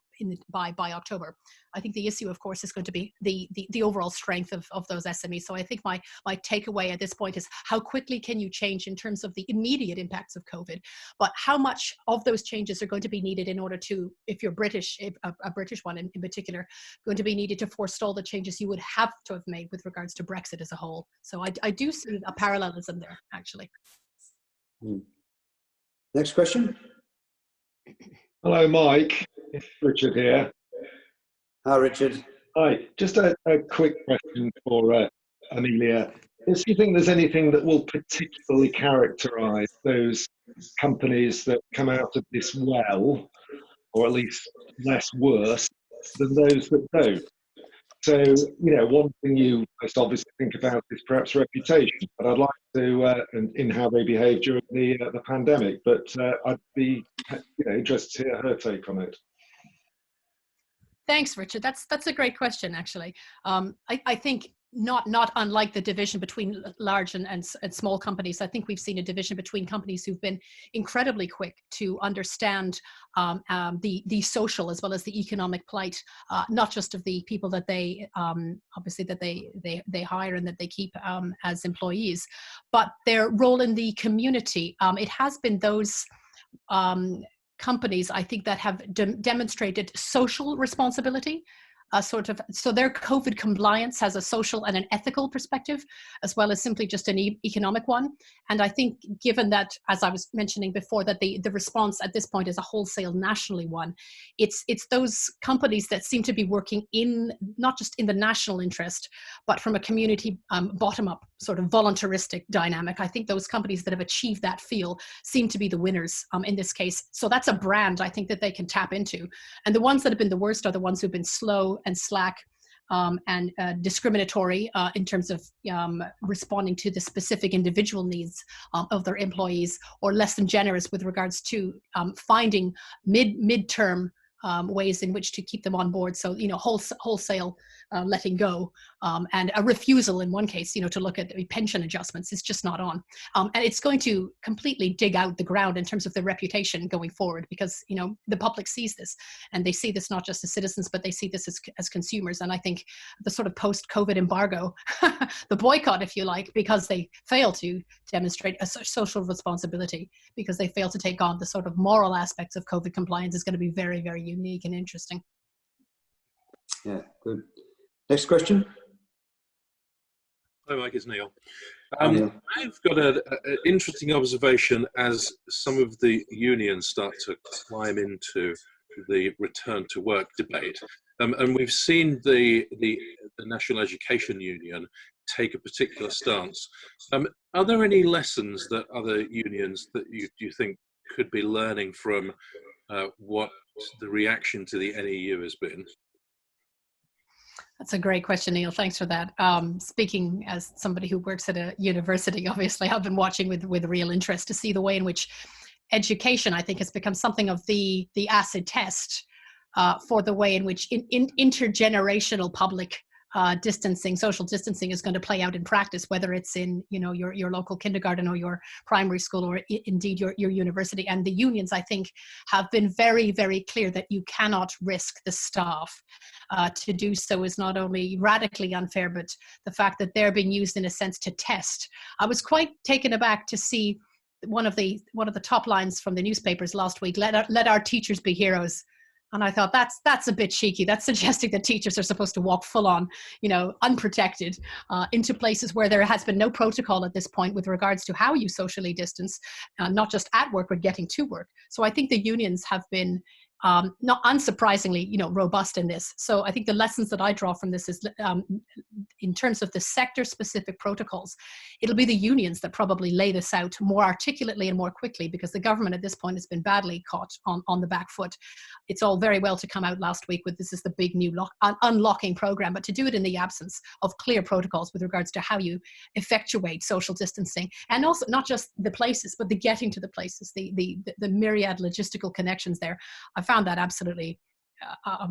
by October, I think the issue, of course, is going to be the overall strength of those SMEs. So I think my takeaway at this point is how quickly can you change in terms of the immediate impacts of COVID, but how much of those changes are going to be needed in order to, if you're British, a British one in particular, going to be needed to forestall the changes you would have to have made with regards to Brexit as a whole. So I do see a parallelism there, actually. Next question. Hello, Mike. It's Richard here. Hi, Richard. Hi. Just a quick question for Amelia. Do you think there's anything that will particularly characterise those companies that come out of this well, or at least less worse, than those that don't? So, one thing you most obviously think about is perhaps reputation, but I'd like to, in how they behaved during the pandemic, but I'd be interested to hear her take on it. Thanks, Richard. That's a great question, actually. I think not unlike the division between large and small companies, I think we've seen a division between companies who've been incredibly quick to understand the social as well as the economic plight, not just of the people that they obviously that they hire and that they keep as employees, but their role in the community. It has been those companies, I think, that have demonstrated social responsibility. So their COVID compliance has a social and an ethical perspective, as well as simply just an economic one. And I think, given that, as I was mentioning before, that the response at this point is a wholesale nationally one, it's those companies that seem to be working in not just in the national interest, but from a community bottom-up sort of voluntaristic dynamic. I think those companies that have achieved that feel seem to be the winners in this case. So that's a brand, I think, that they can tap into. And the ones that have been the worst are the ones who've been slow and slack and discriminatory in terms of responding to the specific individual needs of their employees, or less than generous with regards to finding mid-term ways in which to keep them on board. So, wholesale letting go and a refusal in one case, to look at the pension adjustments is just not on. And it's going to completely dig out the ground in terms of the reputation going forward, because, the public sees this, and they see this not just as citizens, but they see this as consumers. And I think the sort of post-COVID embargo, the boycott, if you like, because they fail to demonstrate a social responsibility, because they fail to take on the sort of moral aspects of COVID compliance, is going to be very, very unique and interesting. Yeah, good. Next question. Hi, Mike, it's Neil. I've got an interesting observation as some of the unions start to climb into the return to work debate. And we've seen the National Education Union take a particular stance. Are there any lessons that other unions that you think could be learning from what the reaction to the NEU has been? That's a great question, Neil. Thanks for that. Speaking as somebody who works at a university, obviously, I've been watching with real interest to see the way in which education, I think, has become something of the acid test for the way in which intergenerational public distancing, social distancing is going to play out in practice, whether it's in your local kindergarten or your primary school, or indeed your university. And the unions, I think, have been very, very clear that you cannot risk the staff. To do so is not only radically unfair, but the fact that they're being used in a sense to test. I was quite taken aback to see one of the top lines from the newspapers last week: let our teachers be heroes. And I thought that's a bit cheeky. That's suggesting that teachers are supposed to walk full on, unprotected into places where there has been no protocol at this point with regards to how you socially distance, not just at work, but getting to work. So I think the unions have been not unsurprisingly, robust in this. So I think the lessons that I draw from this is, in terms of the sector-specific protocols, it'll be the unions that probably lay this out more articulately and more quickly, because the government at this point has been badly caught on the back foot. It's all very well to come out last week with this is the big new unlocking program, but to do it in the absence of clear protocols with regards to how you effectuate social distancing, and also not just the places, but the getting to the places, the myriad logistical connections there. I found that absolutely, I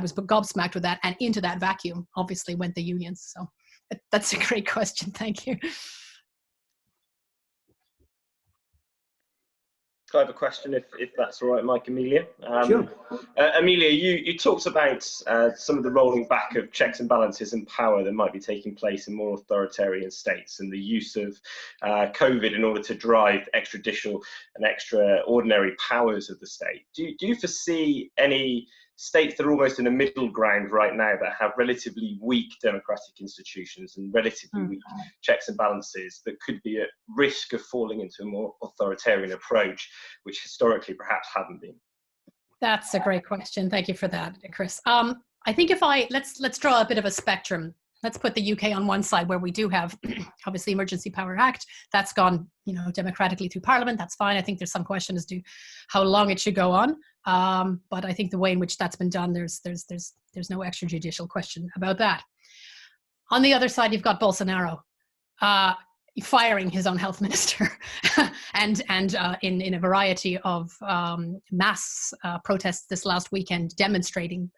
was gobsmacked with that, and into that vacuum obviously went the unions. So that's a great question. Thank you. I have a question, if that's all right, Mike, Amelia. Sure. Amelia, you talked about some of the rolling back of checks and balances and power that might be taking place in more authoritarian states, and the use of COVID in order to drive extrajudicial and extraordinary powers of the state. Do you foresee any states that are almost in a middle ground right now that have relatively weak democratic institutions and relatively weak checks and balances that could be at risk of falling into a more authoritarian approach, which historically perhaps hadn't been? That's a great question. Thank you for that, Chris. I think let's draw a bit of a spectrum. Let's put the UK on one side, where we do have obviously Emergency Power Act. That's gone, democratically through Parliament. That's fine. I think there's some question as to how long it should go on. But I think the way in which that's been done, there's no extrajudicial question about that. On the other side, you've got Bolsonaro firing his own health minister, and in a variety of mass protests this last weekend, demonstrating,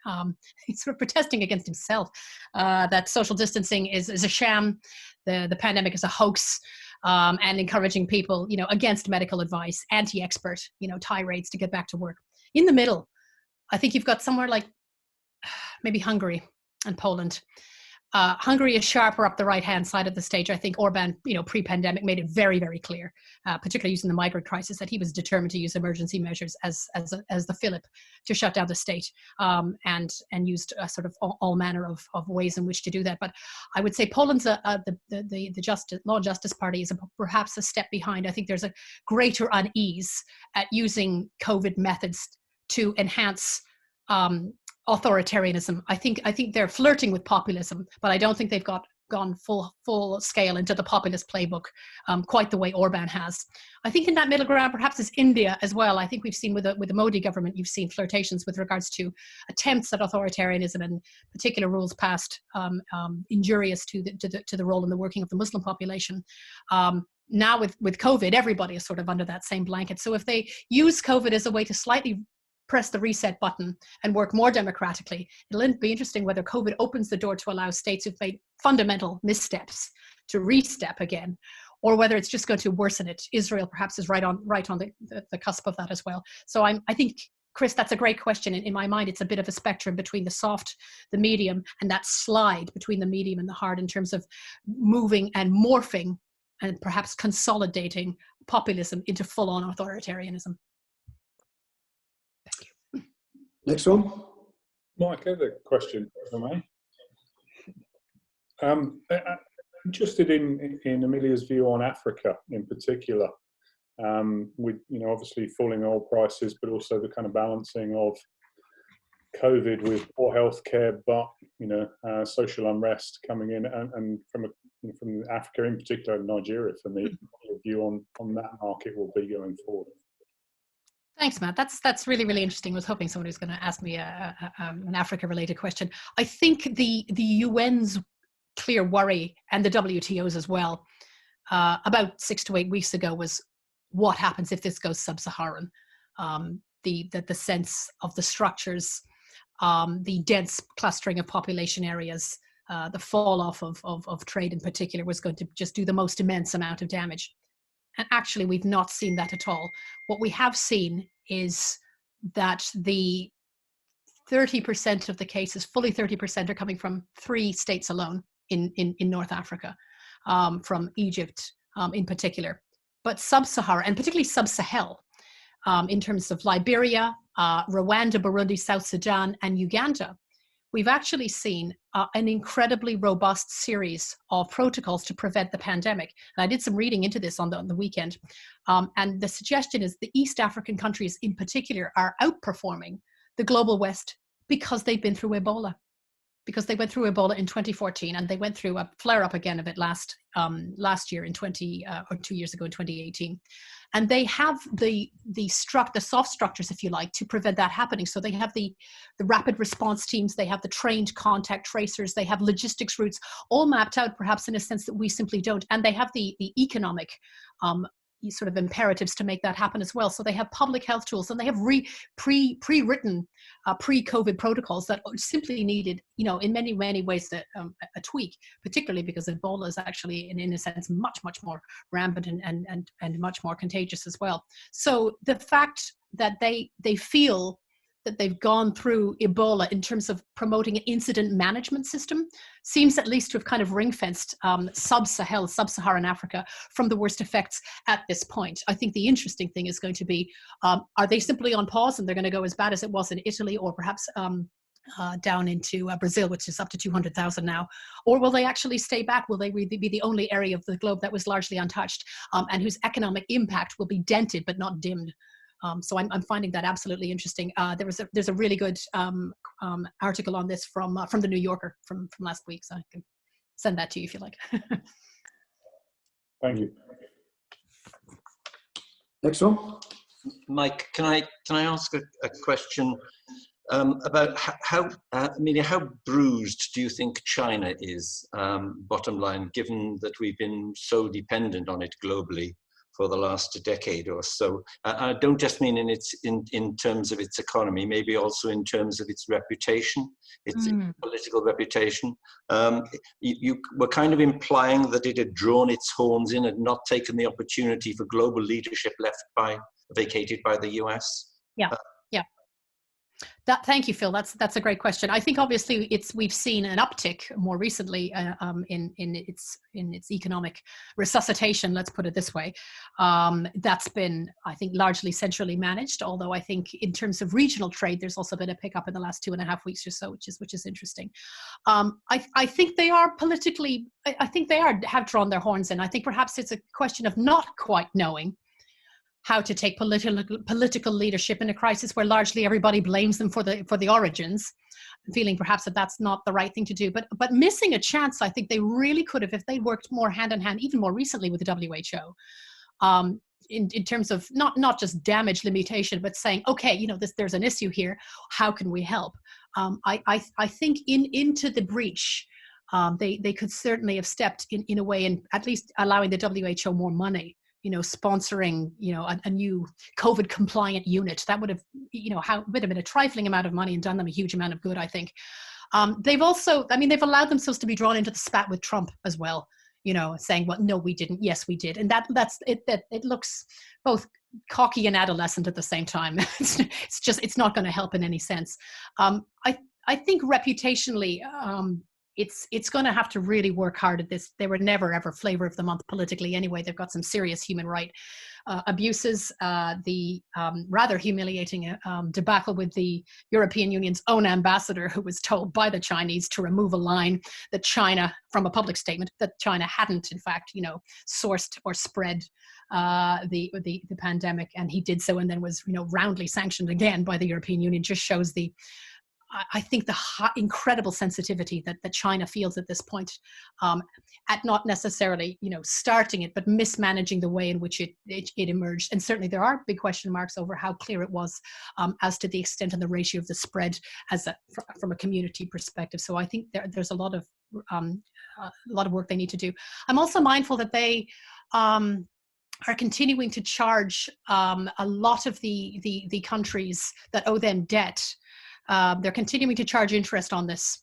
he's sort of protesting against himself, that social distancing is a sham, the pandemic is a hoax, and encouraging people, against medical advice, anti-expert, tirades to get back to work. In the middle, I think you've got somewhere like maybe Hungary and Poland. Hungary is sharper up the right-hand side of the stage. I think Orban, pre-pandemic made it very, very clear, particularly using the migrant crisis, that he was determined to use emergency measures as the fillip to shut down the state, and used sort of all manner of ways in which to do that. But I would say Poland's the Law and Justice Party is perhaps a step behind. I think there's a greater unease at using COVID methods to enhance authoritarianism. I think they're flirting with populism, but I don't think they've gone full scale into the populist playbook quite the way Orban has. I think in that middle ground perhaps is India as well. I think we've seen with the Modi government, you've seen flirtations with regards to attempts at authoritarianism and particular rules passed injurious to the role and the working of the Muslim population. Now with COVID, everybody is sort of under that same blanket. So if they use COVID as a way to slightly press the reset button and work more democratically, it'll be interesting whether COVID opens the door to allow states who've made fundamental missteps to re-step again, or whether it's just going to worsen it. Israel perhaps is right on the cusp of that as well. So I think, Chris, that's a great question. In my mind, it's a bit of a spectrum between the soft, the medium, and that slide between the medium and the hard in terms of moving and morphing and perhaps consolidating populism into full-on authoritarianism. Next one. Mike, I have a question, if I may. I'm interested in Amelia's view on Africa in particular, with obviously falling oil prices, but also the kind of balancing of COVID with poor healthcare, but social unrest coming in, and from Africa in particular, Nigeria, for me, your view on that market will be going forward. Thanks, Matt. That's really, really interesting. I was hoping someone was going to ask me an Africa-related question. I think the UN's clear worry, and the WTO's as well, about 6 to 8 weeks ago, was what happens if this goes sub-Saharan. The sense of the structures, the dense clustering of population areas, the fall off of trade in particular was going to just do the most immense amount of damage. And actually, we've not seen that at all. What we have seen is that the 30% of the cases, fully 30%, are coming from 3 states alone in North Africa, from Egypt in particular. But sub-Sahara, and particularly sub-Sahel, in terms of Liberia, Rwanda, Burundi, South Sudan, and Uganda, we've actually seen an incredibly robust series of protocols to prevent the pandemic. And I did some reading into this on the weekend. And the suggestion is the East African countries in particular are outperforming the global West, because they've been through Ebola. Because they went through Ebola in 2014, and they went through a flare-up again of it last year in 2 years ago in 2018, and they have the soft structures, if you like, to prevent that happening. So they have the rapid response teams, they have the trained contact tracers, they have logistics routes, all mapped out, perhaps in a sense that we simply don't, and they have the economic sort of imperatives to make that happen as well. So they have public health tools, and they have pre-written pre-COVID protocols that simply needed, in many ways a tweak, particularly because Ebola is actually, in a sense, much more rampant and much more contagious as well. So the fact that they feel that they've gone through Ebola in terms of promoting an incident management system seems at least to have kind of ring-fenced sub-Saharan Africa from the worst effects at this point. I think the interesting thing is going to be, are they simply on pause and they're going to go as bad as it was in Italy, or perhaps down into Brazil, which is up to 200,000 now? Or will they actually stay back? Will they really be the only area of the globe that was largely untouched, and whose economic impact will be dented but not dimmed? So I'm finding that absolutely interesting. There's a really good article on this from the New Yorker from last week, so I can send that to you if you like. Thank you. Next one. Mike, can I ask a question about how, Amelia, how bruised do you think China is, bottom line, given that we've been so dependent on it globally for the last decade or so? I don't just mean in terms of its economy, maybe also in terms of its reputation, its political reputation. You were kind of implying that it had drawn its horns in and not taken the opportunity for global leadership vacated by the US. Yeah. Thank you, Phil. That's a great question. I think obviously we've seen an uptick more recently in its economic resuscitation. Let's put it this way. That's been, I think, largely centrally managed. Although I think in terms of regional trade, there's also been a pickup in the last 2.5 weeks or so, which is interesting. I think they are politically. I think they have drawn their horns in. I think perhaps it's a question of not quite knowing how to take political leadership in a crisis where largely everybody blames them for the origins, feeling perhaps that that's not the right thing to do, but missing a chance. I think they really could have, if they worked more hand in hand, even more recently with the WHO, in terms of not just damage limitation, but saying, okay, there's an issue here, how can we help? I think into the breach, they could certainly have stepped in a way, and at least allowing the WHO more money, sponsoring, a new COVID compliant unit. That would have, would have been a trifling amount of money and done them a huge amount of good, I think. They've also, they've allowed themselves to be drawn into the spat with Trump as well, saying, well, no, we didn't. Yes, we did. And that's it. That it looks both cocky and adolescent at the same time. It's not going to help in any sense. I think reputationally, it's going to have to really work hard at this. They were never, ever flavor of the month politically anyway. They've got some serious human right abuses. The rather humiliating debacle with the European Union's own ambassador, who was told by the Chinese to remove a line that China, from a public statement, that China hadn't, in fact, sourced or spread the pandemic. And he did so and then was, roundly sanctioned again by the European Union. Just shows I think the incredible sensitivity that China feels at this point, at not necessarily, starting it, but mismanaging the way in which it emerged. And certainly there are big question marks over how clear it was as to the extent and the ratio of the spread from a community perspective. So I think there's a lot of work they need to do. I'm also mindful that they are continuing to charge a lot of the countries that owe them debt. They're continuing to charge interest on this,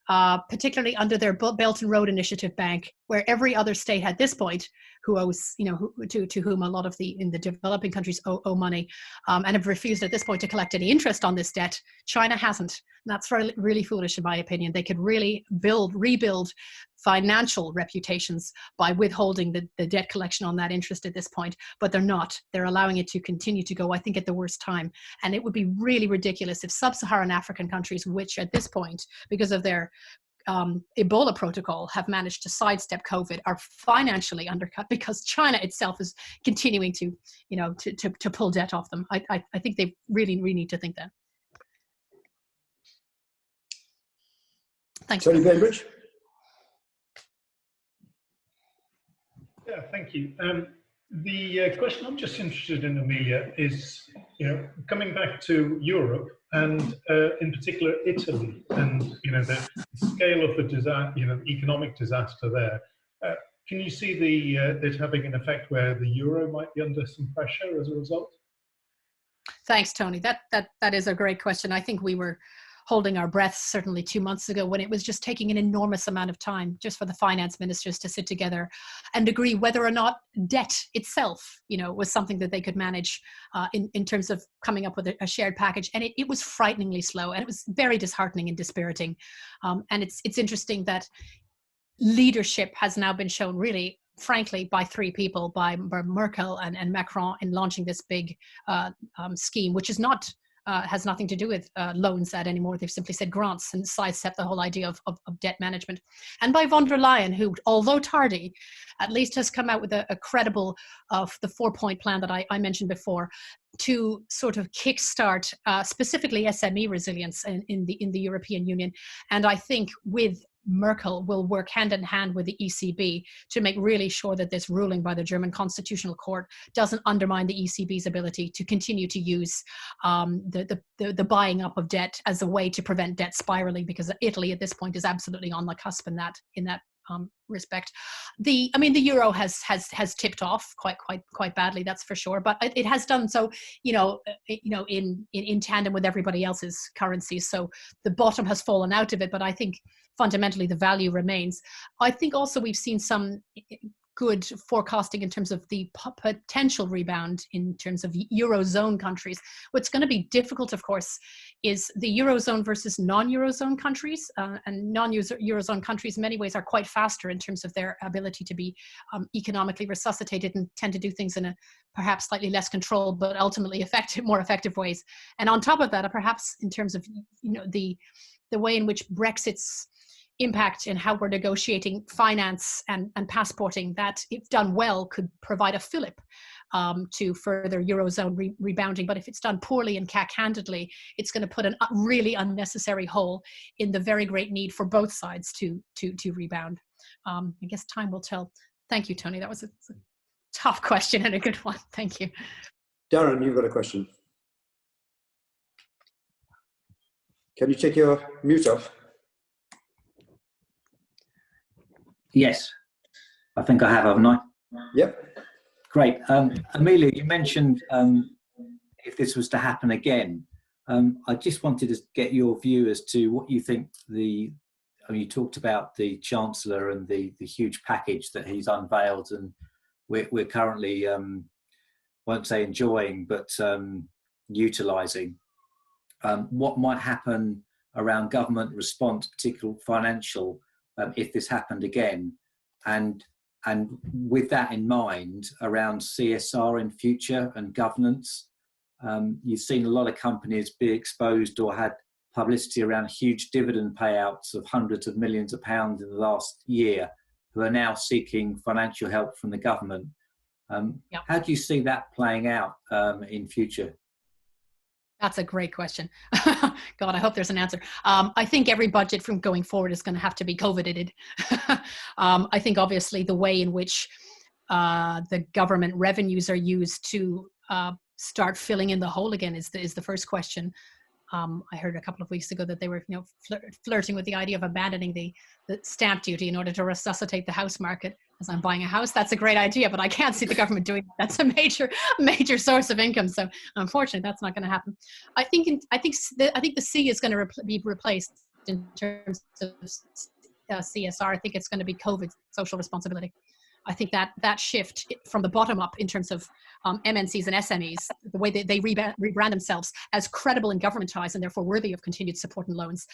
particularly under their Belt and Road Initiative Bank, where every other state at this point who owes, to whom a lot of in the developing countries owe money, and have refused at this point to collect any interest on this debt. China hasn't. And that's really, really foolish, in my opinion. They could really rebuild financial reputations by withholding the debt collection on that interest at this point, but they're not. They're allowing it to continue to go, I think, at the worst time. And it would be really ridiculous if sub-Saharan African countries, which at this point, because of their Ebola protocol, have managed to sidestep COVID, are financially undercut because China itself is continuing to pull debt off them. I think they really need to think that. Thanks. Tony Bainbridge. Yeah, thank you. The question I'm just interested in, Amelia, is coming back to Europe and in particular Italy, and the scale of the disaster, the economic disaster there. Can you see it having an effect where the euro might be under some pressure as a result? Thanks, Tony. That is a great question. I think we were holding our breaths certainly 2 months ago when it was just taking an enormous amount of time just for the finance ministers to sit together and agree whether or not debt itself, was something that they could manage in terms of coming up with a shared package. And it was frighteningly slow, and it was very disheartening and dispiriting. And it's interesting that leadership has now been shown, really, frankly, by three people, by Merkel and Macron, in launching this big scheme, which is not has nothing to do with loans anymore. They've simply said grants and sidestep the whole idea of debt management. And by von der Leyen, who, although tardy, at least has come out with a credible of the 4-point plan that I mentioned before, to sort of kickstart specifically SME resilience in the European Union. And I think with Merkel will work hand in hand with the ECB to make really sure that this ruling by the German Constitutional Court doesn't undermine the ECB's ability to continue to use the buying up of debt as a way to prevent debt spiraling, because Italy at this point is absolutely on the cusp in that respect. The euro has tipped off quite badly, that's for sure, but it has done so in tandem with everybody else's currencies. So the bottom has fallen out of it, but I think fundamentally the value remains. I think also we've seen some good forecasting in terms of the potential rebound in terms of Eurozone countries. What's going to be difficult, of course, is the Eurozone versus non-Eurozone countries. And non-Eurozone countries in many ways are quite faster in terms of their ability to be economically resuscitated and tend to do things in a perhaps slightly less controlled but ultimately more effective ways. And on top of that, perhaps in terms of the way in which Brexit's impact in how we're negotiating finance and passporting, that if done well could provide a fillip to further Eurozone rebounding. But if it's done poorly and cack-handedly, it's going to put a really unnecessary hole in the very great need for both sides to rebound. I guess time will tell. Thank you, Tony. That was a tough question and a good one. Thank you. Darren, you've got a question. Can you take your mute off? Yes, I think I have, haven't I? Yep. Great. Amelia, you mentioned if this was to happen again, I just wanted to get your view as to what you think you talked about the Chancellor and the huge package that he's unveiled, and we're currently, won't say enjoying, but utilising. What might happen around government response, particularly financial, if this happened again, and with that in mind, around CSR in future and governance. You've seen a lot of companies be exposed or had publicity around huge dividend payouts of hundreds of millions of pounds in the last year, who are now seeking financial help from the government. Yep. How do you see that playing out in future? That's a great question. God, I hope there's an answer. I think every budget from going forward is going to have to be COVID-ed. I think obviously the way in which the government revenues are used to start filling in the hole again is the first question. I heard a couple of weeks ago that they were flirting with the idea of abandoning the stamp duty in order to resuscitate the house market. As I'm buying a house, that's a great idea, but I can't see the government doing that. That's a major source of income. So unfortunately, that's not going to happen. I think the C is going to be replaced in terms of CSR. I think it's going to be COVID, social responsibility. I think that shift from the bottom up in terms of MNCs and SMEs, the way they rebrand themselves as credible in government eyes and therefore worthy of continued support and loans.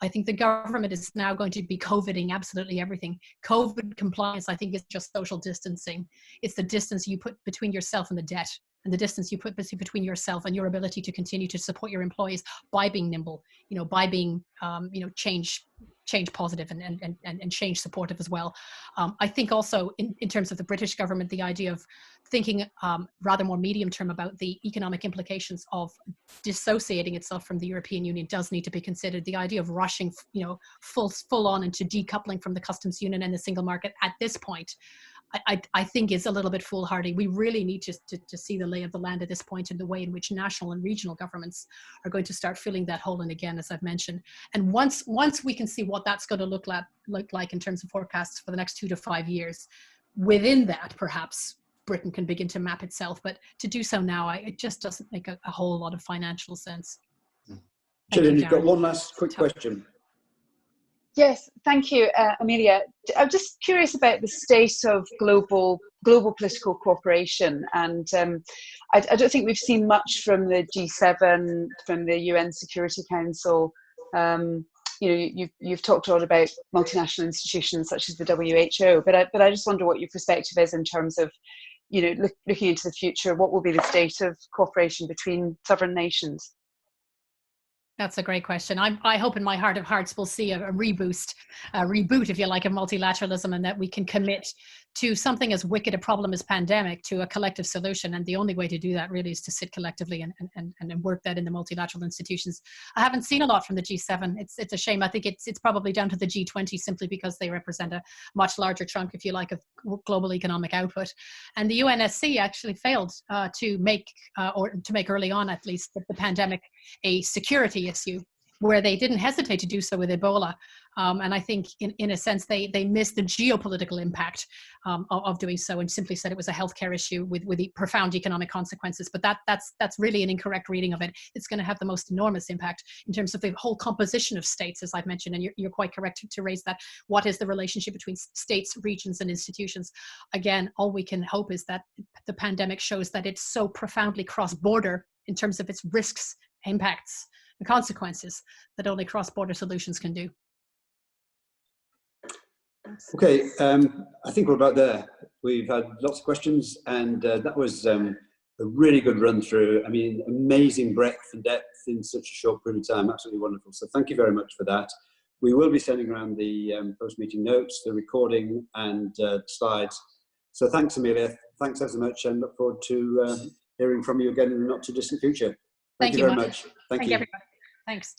I think the government is now going to be COVIDing absolutely everything. COVID compliance, I think, is just social distancing. It's the distance you put between yourself and the debt, and the distance you put between yourself and your ability to continue to support your employees by being nimble, by being, change change positive and change supportive as well. I think also in terms of the British government, the idea of thinking rather more medium term about the economic implications of dissociating itself from the European Union does need to be considered. The idea of rushing, full on into decoupling from the customs union and the single market at this point, I think is a little bit foolhardy. We really need to see the lay of the land at this point and the way in which national and regional governments are going to start filling that hole in again, as I've mentioned. And once we can see what that's going to look like in terms of forecasts for the next 2 to 5 years, within that, perhaps Britain can begin to map itself. But to do so now, it just doesn't make a whole lot of financial sense. Gillian, you've got one last quick question. Yes, thank you, Amelia. I'm just curious about the state of global political cooperation, and I don't think we've seen much from the G7, from the UN Security Council. You've talked a lot about multinational institutions such as the WHO, but I just wonder what your perspective is in terms of, looking into the future. What will be the state of cooperation between sovereign nations? That's a great question. I hope in my heart of hearts we'll see a reboot, if you like, of multilateralism, and that we can commit to something as wicked a problem as pandemic to a collective solution. And the only way to do that really is to sit collectively and work that in the multilateral institutions. I haven't seen a lot from the G7. It's a shame. I think it's probably down to the G20 simply because they represent a much larger chunk, if you like, of global economic output. And the UNSC actually failed to make early on, at least, the pandemic a security issue, where they didn't hesitate to do so with Ebola. And I think in a sense, they missed the geopolitical impact of doing so and simply said it was a healthcare issue with the profound economic consequences. But that's really an incorrect reading of it. It's going to have the most enormous impact in terms of the whole composition of states, as I've mentioned, and you're quite correct to raise that. What is the relationship between states, regions, and institutions? Again, all we can hope is that the pandemic shows that it's so profoundly cross-border in terms of its risks, impacts, and consequences that only cross-border solutions can do. Okay, I think we're about there. We've had lots of questions, and that was a really good run through. I mean, amazing breadth and depth in such a short period of time. Absolutely wonderful. So thank you very much for that. We will be sending around the post-meeting notes, the recording, and slides. So thanks, Amelia. Thanks ever so much, and look forward to hearing from you again in the not too distant future. Thank you very much. Thank you. Everybody. Thanks.